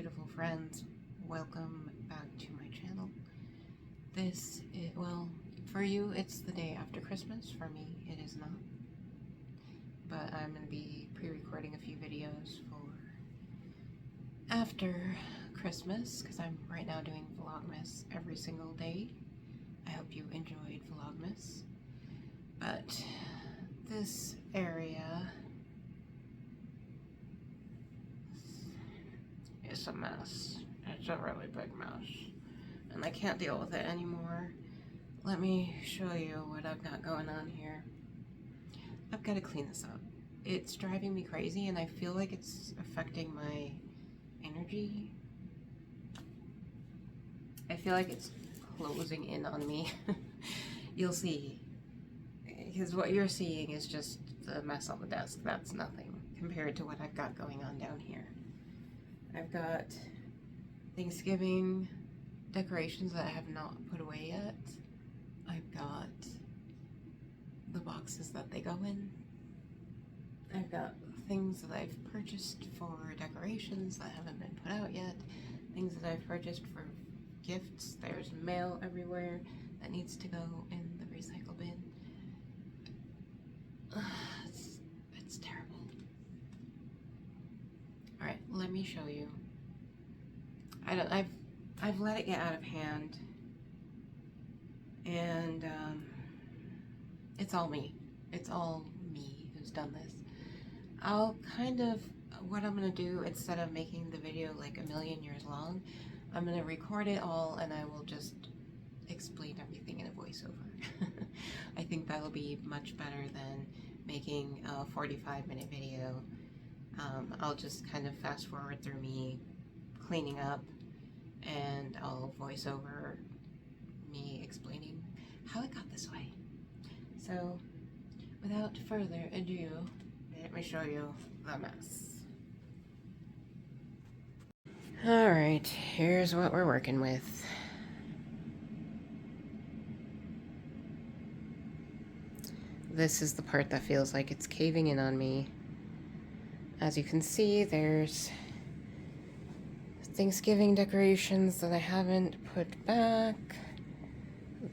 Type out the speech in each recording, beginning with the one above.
beautiful friends, welcome back to my channel. This is, well, for you it's the day after Christmas, for me it is not. But I'm going to be pre-recording a few videos for after Christmas, because I'm right now doing Vlogmas every single day. I hope you enjoyed Vlogmas. But this area is a mess. It's a really big mess. And I can't deal with it anymore. Let me show you what I've got going on here. I've got to clean this up. It's driving me crazy and I feel like it's affecting my energy. I feel like it's closing in on me. You'll see. Because what you're seeing is just the mess on the desk. That's nothing compared to what I've got going on down here. I've got Thanksgiving decorations that I have not put away yet. I've got the boxes that they go in. I've got things that I've purchased for decorations that haven't been put out yet. Things that I've purchased for gifts. There's mail everywhere that needs to go in the recycle bin. It's terrible. Alright, let me show you. I've let it get out of hand, and it's all me. It's all me who's done this. I'll kind of, what I'm gonna do, instead of making the video like a million years long, I'm gonna record it all and I will just explain everything in a voiceover. I think that'll be much better than making a 45-minute video. I'll just kind of fast forward through me cleaning up, and I'll voice over me explaining how it got this way. So, without further ado, let me show you the mess. Alright, here's what we're working with. This is the part that feels like it's caving in on me. As you can see, there's Thanksgiving decorations that I haven't put back.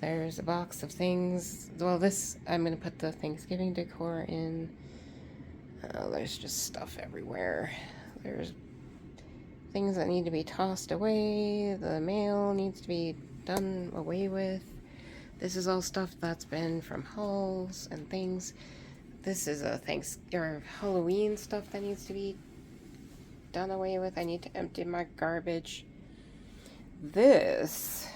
There's a box of things. Well, this, I'm going to put the Thanksgiving decor in. There's just stuff everywhere. There's things that need to be tossed away. The mail needs to be done away with. This is all stuff that's been from hauls and things. This is a Halloween stuff that needs to be done away with. I need to empty my garbage. This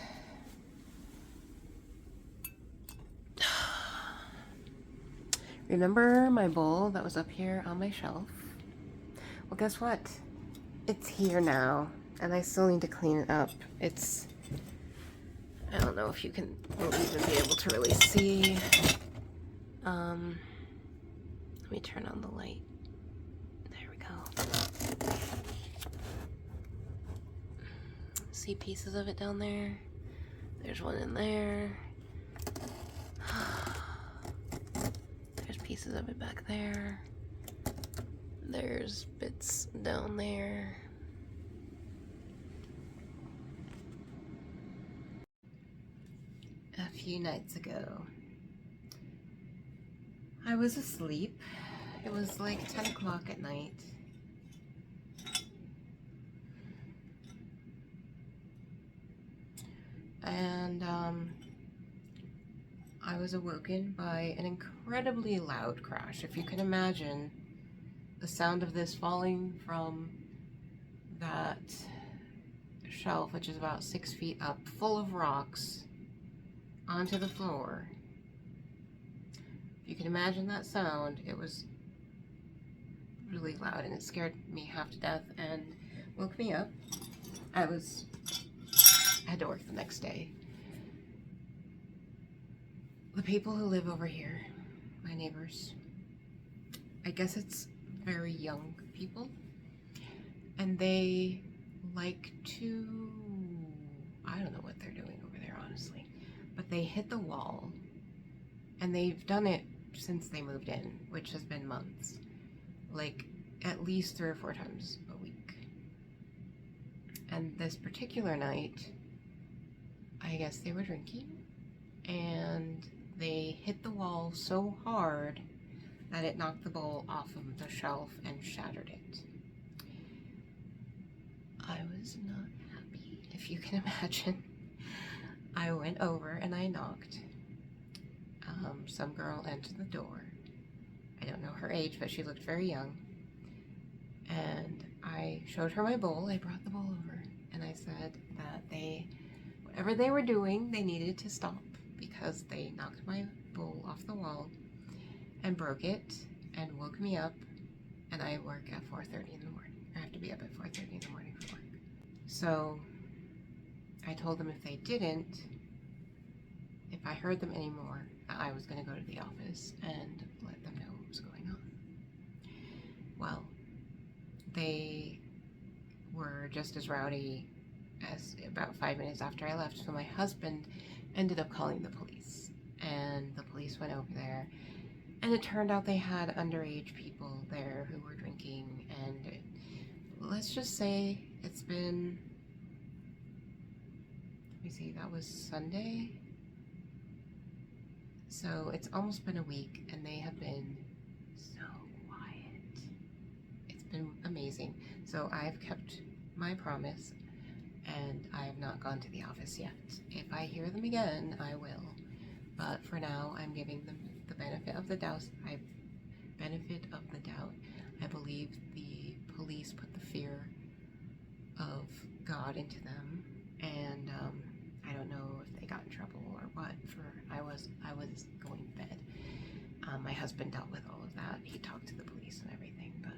remember my bowl that was up here on my shelf? Well, guess what? It's here now, and I still need to clean it up. It's, I don't know if you can even be able to really see. Let me turn on the light. There we go. See pieces of it down there? There's one in there. There's pieces of it back there. There's bits down there. A few nights ago, I was asleep. It was like 10 o'clock at night. And I was awoken by an incredibly loud crash. If you can imagine the sound of this falling from that shelf, which is about 6 feet up, full of rocks, onto the floor. If you can imagine that sound, it was really loud and it scared me half to death and woke me up. I had to work the next day. The people who live over here, my neighbors, I guess it's very young people, and they like to, I don't know what they're doing over there, honestly, but they hit the wall, and they've done it since they moved in, which has been months, like at least 3 or 4 times a week. And this particular night, I guess they were drinking, and they hit the wall so hard that it knocked the bowl off of the shelf and shattered it. I was not happy, if you can imagine. I went over and I knocked. Some girl entered the door. I don't know her age, but she looked very young. And I showed her my bowl. I brought the bowl over, and I said that whatever they were doing, they needed to stop because they knocked my bowl off the wall and broke it and woke me up, and I work at 4:30 in the morning. I have to be up at 4:30 in the morning for work. So I told them if they didn't, if I heard them anymore, I was going to go to the office and let them know what was going on. Well, they were just as rowdy as about 5 minutes after I left, so my husband ended up calling the police, and the police went over there, and it turned out they had underage people there who were drinking, and let's just say it's been, let me see, that was Sunday, so it's almost been a week, and they have been so quiet. It's been amazing. So I've kept my promise, and I have not gone to the office yet. If I hear them again, I will. But for now, I'm giving them the benefit of the doubt. I believe the police put the fear of God into them, and I don't know if they got in trouble or what. I was going to bed. My husband dealt with all of that. He talked to the police and everything, but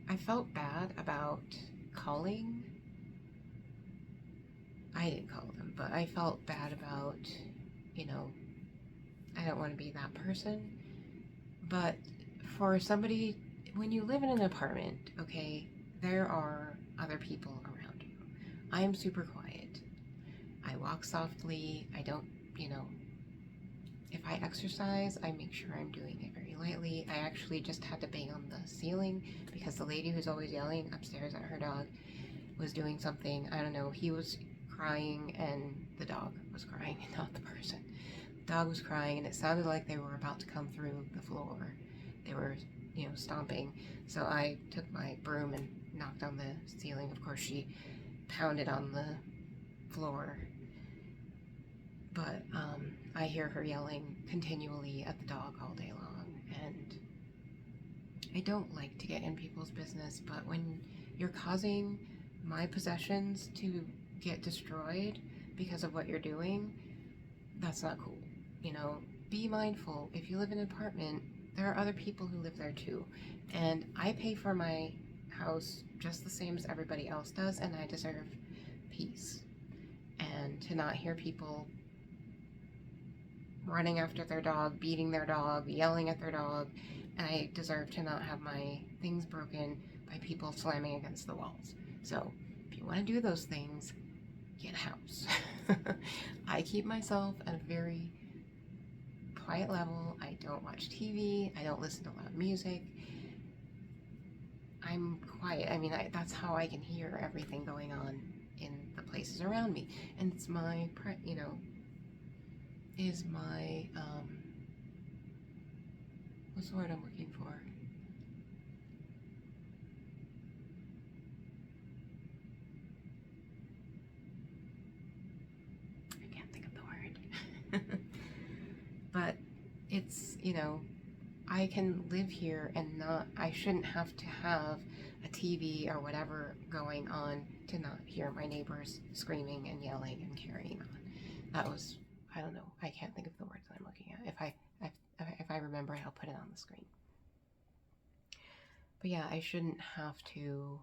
I felt bad about calling. I didn't call them, but I felt bad about, I don't want to be that person. But for somebody, when you live in an apartment, okay, there are other people around you. I am super quiet. I walk softly. I don't, if I exercise, I make sure I'm doing it very lightly. I actually just had to bang on the ceiling because the lady who's always yelling upstairs at her dog was doing something. I don't know. He was crying and the dog was crying, not the person. The dog was crying, and it sounded like they were about to come through the floor. They were, stomping. So I took my broom and knocked on the ceiling. Of course, she pounded on the floor. But I hear her yelling continually at the dog all day long, and I don't like to get in people's business, but when you're causing my possessions to get destroyed because of what you're doing, that's not cool. Be mindful. If you live in an apartment, there are other people who live there too, and I pay for my house just the same as everybody else does, and I deserve peace. And to not hear people running after their dog, beating their dog, yelling at their dog, and I deserve to not have my things broken by people slamming against the walls. So if you want to do those things, get a house. I keep myself at a very quiet level. I don't watch TV. I don't listen to loud music. I'm quiet. That's how I can hear everything going on in the places around me. And it's my, what's the word I'm looking for? I can't think of the word. But it's, I can live here and I shouldn't have to have a TV or whatever going on to not hear my neighbors screaming and yelling and carrying on. That was, I don't know, I can't think of the words that I'm looking at. If I remember it, I'll put it on the screen. But yeah, I shouldn't have to.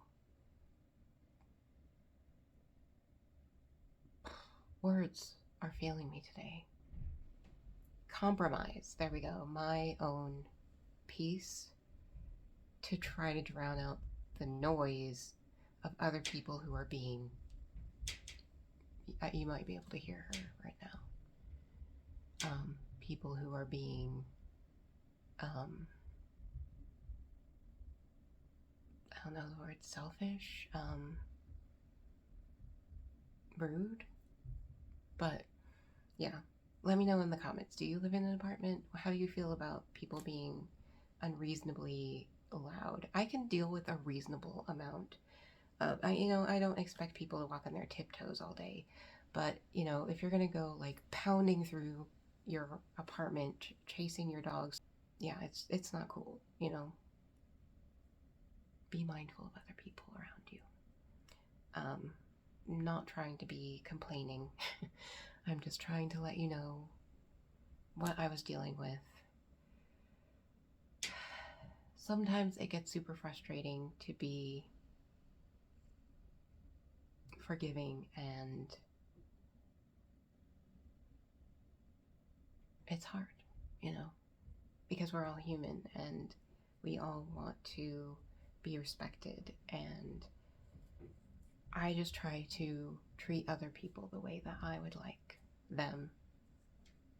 Words are failing me today. Compromise, there we go, my own peace to try to drown out the noise of other people who are being, you might be able to hear her right now, people who are being don't know the word, selfish, rude. But yeah, let me know in the comments. Do you live in an apartment? How do you feel about people being unreasonably loud? I can deal with a reasonable amount of, I don't expect people to walk on their tiptoes all day, but if you're gonna go like pounding through your apartment, chasing your dogs, yeah, it's not cool. Be mindful of other people around you. Not trying to be complaining. I'm just trying to let you know what I was dealing with. Sometimes it gets super frustrating to be forgiving, and it's hard, because we're all human and we all want to be respected, and I just try to treat other people the way that I would like them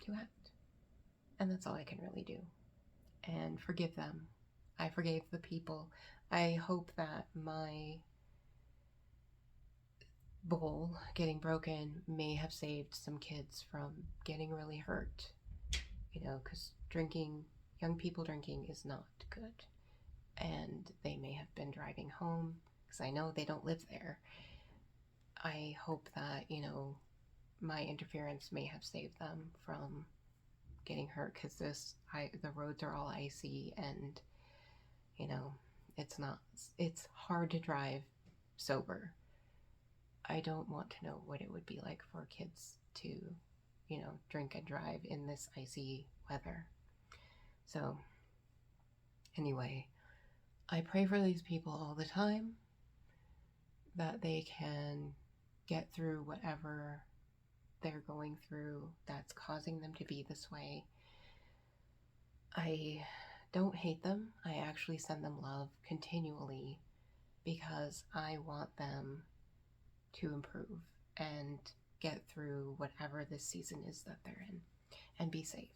to act. And that's all I can really do. And forgive them. I forgave the people. I hope that my bowl getting broken may have saved some kids from getting really hurt. Because young people drinking is not good. And they may have been driving home, because I know they don't live there. I hope that, my interference may have saved them from getting hurt, because the roads are all icy, and it's hard to drive sober. I don't want to know what it would be like for kids to drink and drive in this icy weather. So anyway, I pray for these people all the time, that they can get through whatever they're going through that's causing them to be this way. I don't hate them. I actually send them love continually, because I want them to improve and get through whatever this season is that they're in, and be safe.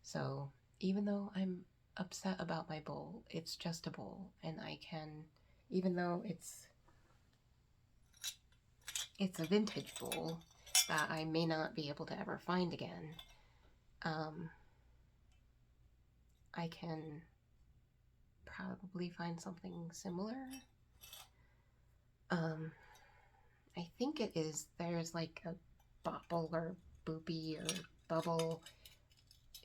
So even though I'm upset about my bowl, it's just a bowl, and I can, even though it's a vintage bowl that I may not be able to ever find again, I can probably find something similar. I think there's like a bobble or boopy or bubble.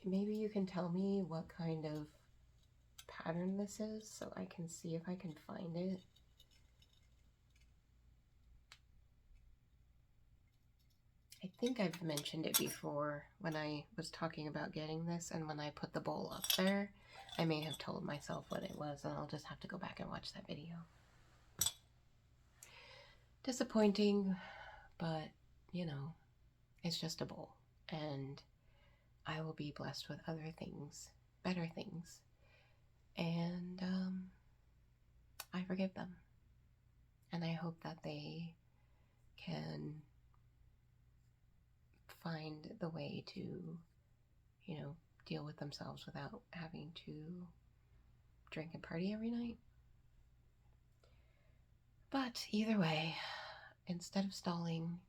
Maybe you can tell me what kind of pattern this is, so I can see if I can find it. I think I've mentioned it before when I was talking about getting this, and when I put the bowl up there, I may have told myself what it was, and I'll just have to go back and watch that video. Disappointing, but it's just a bowl, and I will be blessed with other things, better things, and I forgive them, and I hope that they can find the way to deal with themselves without having to drink and party every night. But either way, instead of stalling,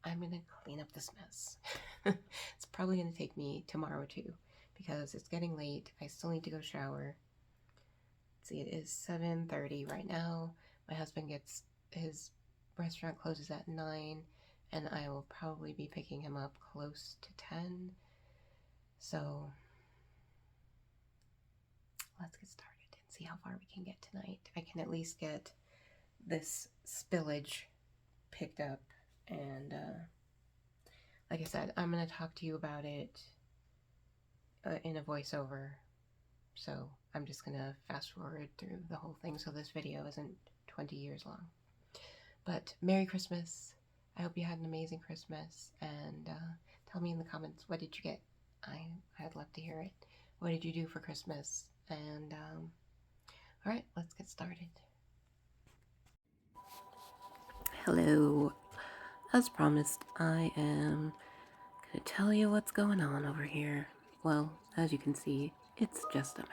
I'm gonna clean up this mess. It's probably gonna take me tomorrow too, because it's getting late. I still need to go shower. Let's see, it is 7:30 right now. My husband his restaurant closes at 9, and I will probably be picking him up close to 10. So let's get started and see how far we can get tonight. I can at least get this spillage picked up, and like I said, I'm going to talk to you about it in a voiceover, so I'm just going to fast forward through the whole thing so this video isn't 20 years long. But Merry Christmas. I hope you had an amazing Christmas, and tell me in the comments, what did you get? I'd love to hear it. What did you do for Christmas? And all right, let's get started. Hello. As promised, I am going to tell you what's going on over here. Well, as you can see, it's just a mess.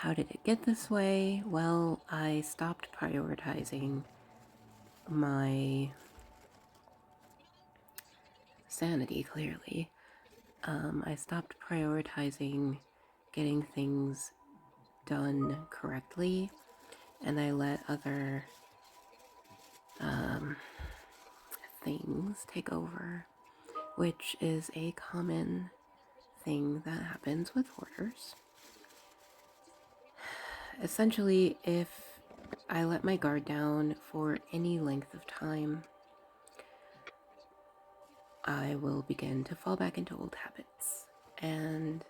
How did it get this way? Well, I stopped prioritizing my sanity, clearly. I stopped prioritizing getting things done correctly, and I let other things take over, which is a common thing that happens with hoarders. Essentially, if I let my guard down for any length of time, I will begin to fall back into old habits. And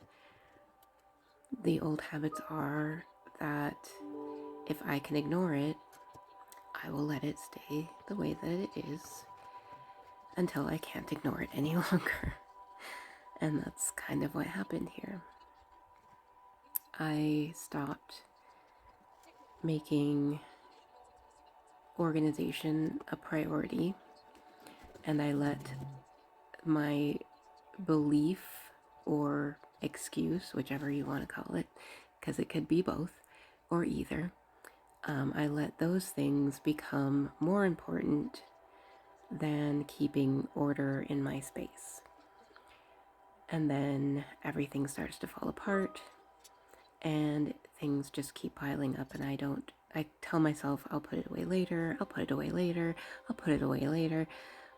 the old habits are that if I can ignore it, I will let it stay the way that it is until I can't ignore it any longer. And that's kind of what happened here. I stopped making organization a priority, and I let my belief or excuse, whichever you want to call it, because it could be both or either, I let those things become more important than keeping order in my space. And then everything starts to fall apart and things just keep piling up, and I tell myself I'll put it away later, I'll put it away later, I'll put it away later,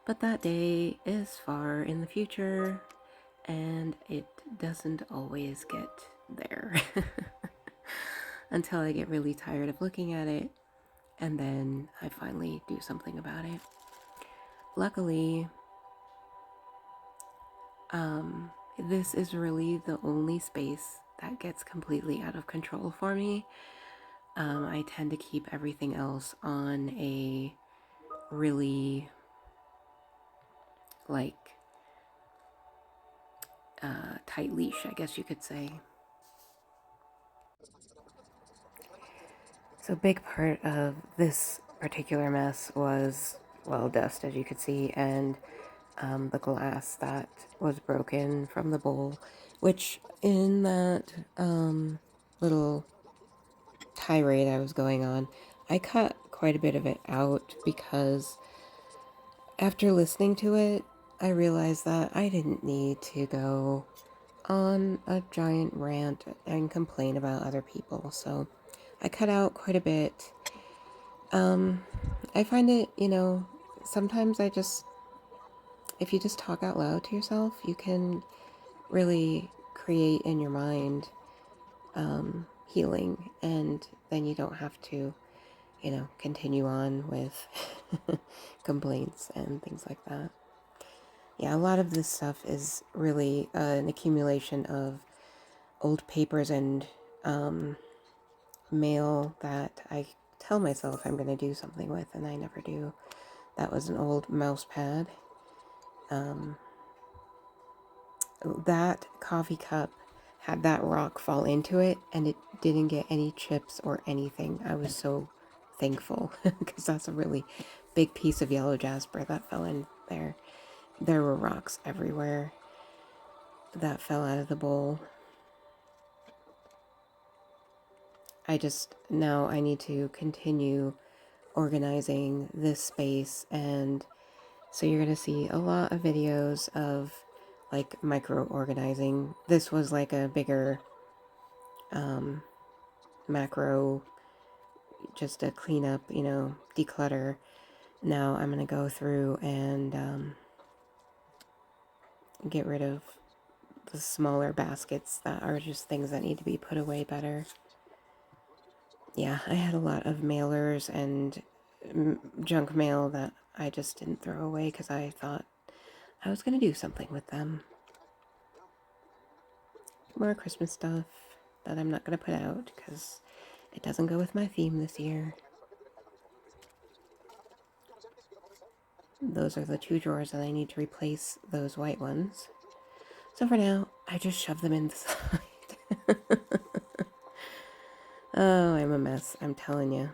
but that day is far in the future and it doesn't always get there until I get really tired of looking at it, and then I finally do something about it. Luckily, this is really the only space that gets completely out of control for me. I tend to keep everything else on a really, like, tight leash, I guess you could say. So a big part of this particular mess was, well, dust, as you could see, and the glass that was broken from the bowl, which in that little tirade I was going on, I cut quite a bit of it out because after listening to it, I realized that I didn't need to go on a giant rant and complain about other people, so I cut out quite a bit. I find it, sometimes if you just talk out loud to yourself, you can really create in your mind healing, and then you don't have to, continue on with complaints and things like that. Yeah, a lot of this stuff is really an accumulation of old papers and mail that I tell myself I'm going to do something with, and I never do. That was an old mouse pad. That coffee cup had that rock fall into it, and it didn't get any chips or anything. I was so thankful because that's a really big piece of yellow jasper that fell in there. There were rocks everywhere that fell out of the bowl. Now I need to continue organizing this space, and so you're going to see a lot of videos of like micro organizing. This was like a bigger macro, just to clean up, declutter. Now I'm going to go through and get rid of the smaller baskets that are just things that need to be put away better. Yeah, I had a lot of mailers and junk mail that I just didn't throw away because I thought I was going to do something with them. More Christmas stuff that I'm not going to put out because it doesn't go with my theme this year. Those are the two drawers that I need to replace those white ones. So for now, I just shove them inside. Oh, I'm a mess, I'm telling you.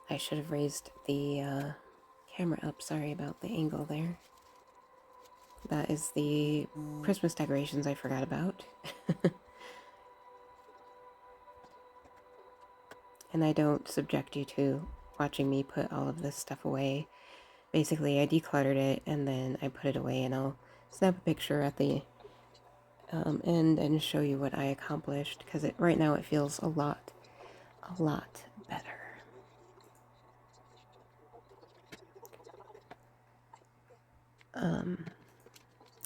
I should have raised the camera up. Sorry about the angle there. That is the Christmas decorations I forgot about. and I don't subject you to watching me put all of this stuff away. Basically, I decluttered it and then I put it away, and I'll snap a picture at the end and show you what I accomplished, because right now it feels a lot better.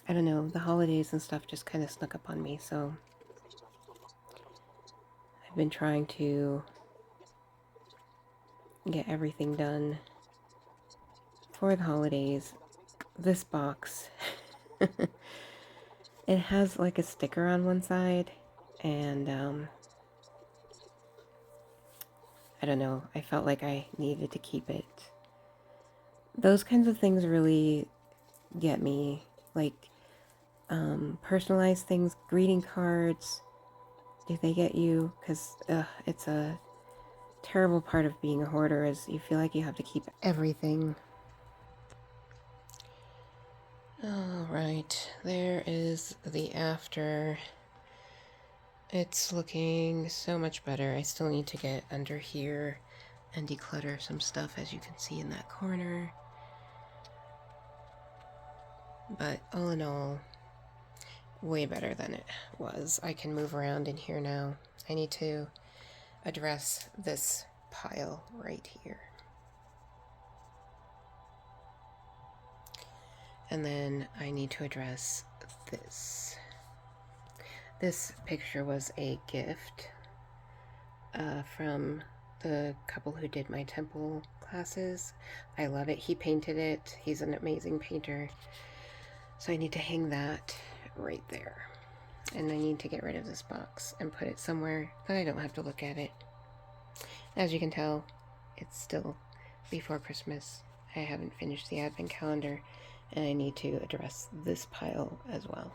I don't know, the holidays and stuff just kind of snuck up on me, so I've been trying to get everything done for the holidays. This box, it has like a sticker on one side, and I don't know, I felt like I needed to keep it. Those kinds of things really get me, like personalized things, greeting cards. Do they get you? Because it's a terrible part of being a hoarder, is you feel like you have to keep everything. Alright, there is the after. It's looking so much better. I still need to get under here and declutter some stuff, as you can see in that corner. But all in all, way better than it was. I can move around in here now. I need to address this pile right here. And then I need to address this. This picture was a gift from the couple who did my temple classes. I love it. He painted it. He's an amazing painter. So I need to hang that right there. And I need to get rid of this box and put it somewhere that I don't have to look at it. As you can tell, it's still before Christmas. I haven't finished the advent calendar, and I need to address this pile as well.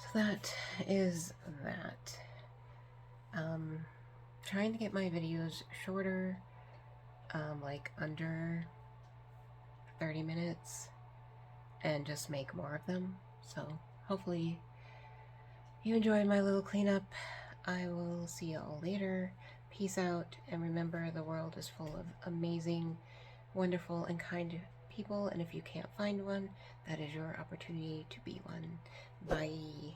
So that is that. Trying to get my videos shorter, like under 30 minutes, and just make more of them. So hopefully you enjoyed my little cleanup. I will see you all later. Peace out, and remember, the world is full of amazing, wonderful, and kind people, and if you can't find one, that is your opportunity to be one. Bye.